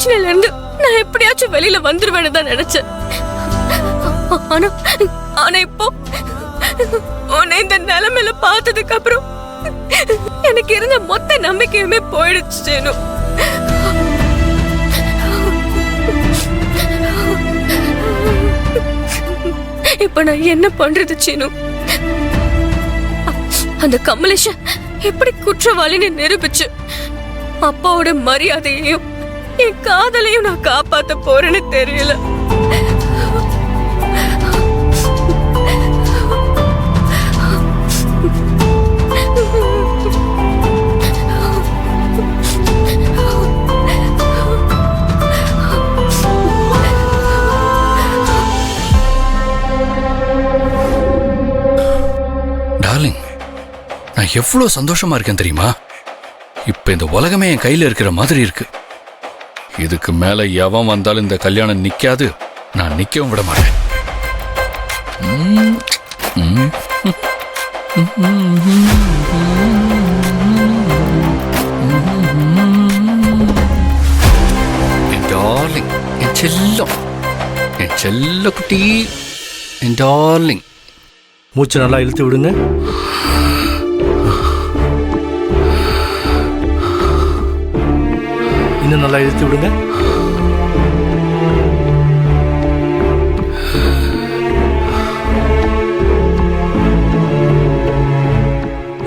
பிரச்சனையில இருந்து நான் எப்படியாச்சும் வெளியில வந்துருவேன்னு தான் நினைச்சேன். ஆனா இப்போ உன்னை இந்த நிலைமையில பார்த்ததுக்கு அப்புறம் எனக்கு இருந்த மொத்த நம்பிக்கையுமே போயிடுச்சு சேனு. இப்ப நான் என்ன பண்றது சேனு? அந்த கமலேஷன் எப்படி குற்றவாளின்னு நிரூபிச்சு அப்பாவோட மரியாதையையும் என் காதலையும் நான் காப்பாத்த போறேன்னு தெரியல. டார்லிங், நான் எவ்வளவு சந்தோஷமா இருக்கேன் தெரியுமா? இப்ப இந்த உலகமே என் கையில இருக்கிற மாதிரி இருக்கு. இதுக்கு மேல எவன் வந்தாலும் இந்த கல்யாணம் நிக்காது. நான் நிக்கவும் விட மாட்டேன். என் டார்லிங், என் செல்லம், என் செல்ல குட்டி, என் டார்லிங். மூச்சு நல்லா இழுத்து விடுங்க. இன்னும் நல்லா இழுத்து விடுங்க.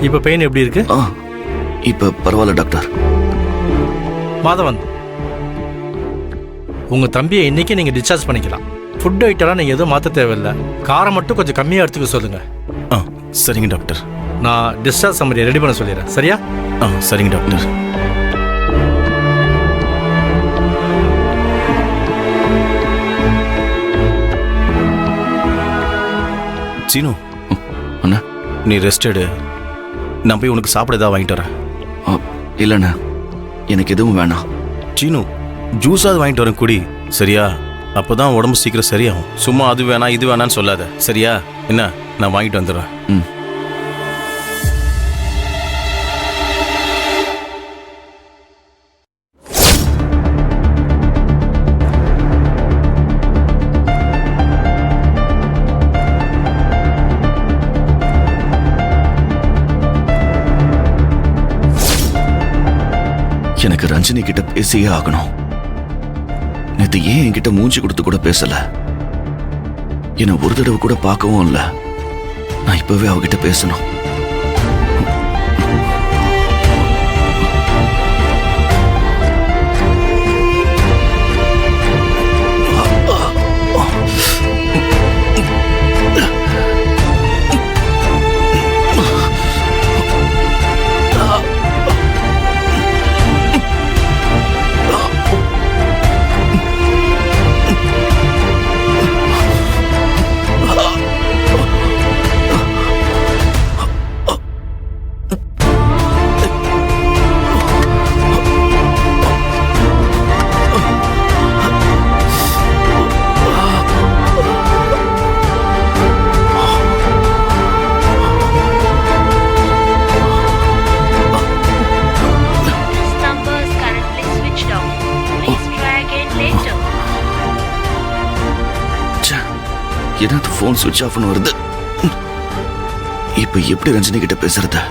இப்ப பெயின் எப்படி இருக்கு? இப்ப பரவாயில்ல டாக்டர். மாதவன், உங்க தம்பியை இன்னைக்கு நீங்க டிஸ்சார்ஜ் பண்ணிக்கலாம். ஃபுட் ஐட்டம்லாம் நீங்க எதுவும் மாற்ற தேவையில்லை. காரம் மட்டும் கொஞ்சம் கம்மியா எடுத்துக்க சொல்லுங்க. சரிங்க டாக்டர். நான் டிஸ்சார்ஜ் சம்மரியை ரெடி பண்ண சொல்லிடுறேன். சரியா? சரிங்க டாக்டர். சீனு, அண்ணா நீ ரெஸ்ட் எடு. நான் போய் உனக்கு சாப்பிட ஏதாவது வாங்கிட்டு வரேன். இல்லைண்ணா, எனக்கு எதுவும் வேணாம். சீனு, ஜூஸாவது வாங்கிட்டு வரேன் குடி. சரியா? அப்போதான் உடம்பு சீக்கிரம் சரியாகும். சும்மா அது வேணாம் இது வேணான்னு சொல்லாத. சரியா? என்ன, நான் வாங்கிட்டு வந்துடுறேன். எனக்கு ரஞ்சினி கிட்ட பேசியே ஆகணும். நேத்து ஏன் என்கிட்ட மூஞ்சி கொடுத்து கூட பேசல? என்ன ஒரு தடவை கூட பார்க்கவும் இல்ல. நான் இப்பவே அவகிட்ட பேசணும். என்னது போன் சுவிட்ச் ஆஃப்னு வருது. இப்ப எப்படி ரஞ்சினி கிட்ட பேசுறது?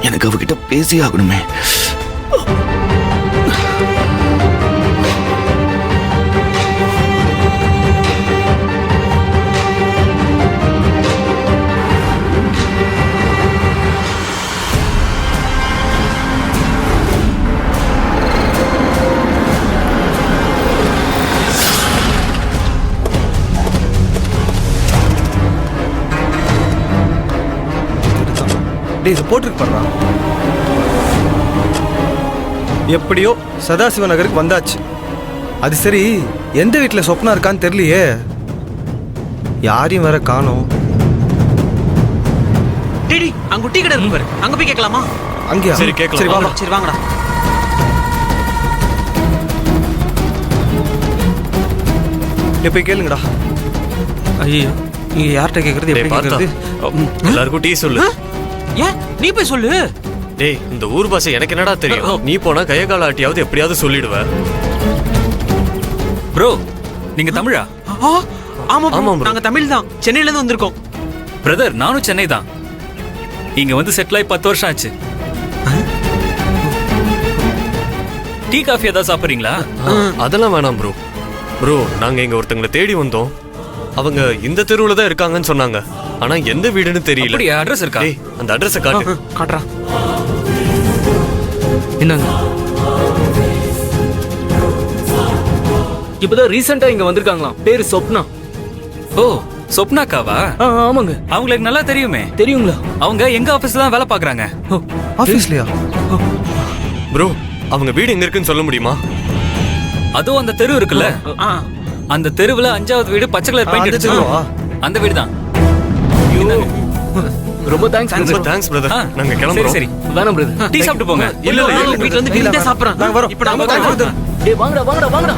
எனக்கு அவகிட்ட பேசி ஆகணுமே. இது போட்டுருக்கு பாருடா. எப்படியோ சதாசிவ நகருக்கு வந்தாச்சு. அது சரி, எந்த வீட்டில் சொப்னா இருக்கான்னு தெரியலையே. யாரையும் வேற காணோம். டேடி, அங்க டீ கடை இருக்கு பாரு. அங்க போய் கேட்கலாமா? அங்கேயா? சரி கேட்கலாம். சரி வாங்க. சரி வாங்கடா. போய் கேளுங்கடா. ஐயோ, நீங்க யார்கிட்ட கேக்குறது? எப்படி கேக்குறது? எல்லாருக்கும் டீ சொல்லு. ஏன் நீ போய் சொல்லு. டேய் இந்த ஊர் பாஷை எனக்கு என்னடா தெரியும். நீ போனா கைய கால ஆட்டியாவது எப்படியாவது சொல்லிடுவ. ப்ரோ நீங்க தமிழா? ஆமா ஆமா bro. bro. நாங்க தமிழ் தான், சென்னையில இருந்து வந்திருக்கோம். பிரதர் நானும் சென்னை தான். இங்க வந்து செட்டில் ஆகி 10 வருஷம் ஆச்சு. டீ காஃபி ஏதாவது சாப்பிட்றீங்களா? அதெல்லாம் வேணாம் ப்ரோ. ப்ரோ நாங்க இங்க ஒருத்தங்களை தேடி வந்தோம். அவங்க இந்த தெருவுல தான் இருக்காங்கன்னு சொன்னாங்க. ஆனா எந்த வீடுன்னு தெரியல. அப்படியா? அட்ரஸ் இருக்கா? டேய் அந்த அட்ரஸை காட்டு. காட்டுறா. என்னங்க? இப்பதான் ரீசெண்டா இங்க வந்திருக்காங்களாம். பேரு சொப்னா. ஓ சொப்னாக்காவா? ஆமாங்க. அவங்களுக்கு நல்லா தெரியுமே. தெரியுங்களா? அவங்க எங்க ஆபீஸ்ல தான் வேலை பாக்குறாங்க. ஆஃபீஸ்லையா? ப்ரோ அவங்க வீடு எங்க இருக்குன்னு சொல்ல முடியுமா? அதுவும் அந்த தெரு இருக்குல்ல, அந்த தெருவுல 5வது வீடு பச்சை கலர் பெயிண்ட் அந்த அடிச்சு தெருவா? அந்த வீடு தான். ரொம்ப தேங்க்ஸ் ரொம்ப தேங்க்ஸ் பிரதர். நாங்க சரி கிளம்புறோம். சரி வேணாம் பிரதர். டீ சாப்பிட்டு போங்க. இல்ல இல்ல வீட்டுல வந்து வீட்டுல சாப்பிடுறோம். நாங்க வரோம். இப்ப நாங்க தேங்க்ஸ் பிரதர். டேய் வாங்கடா வாங்கடா வாங்கடா.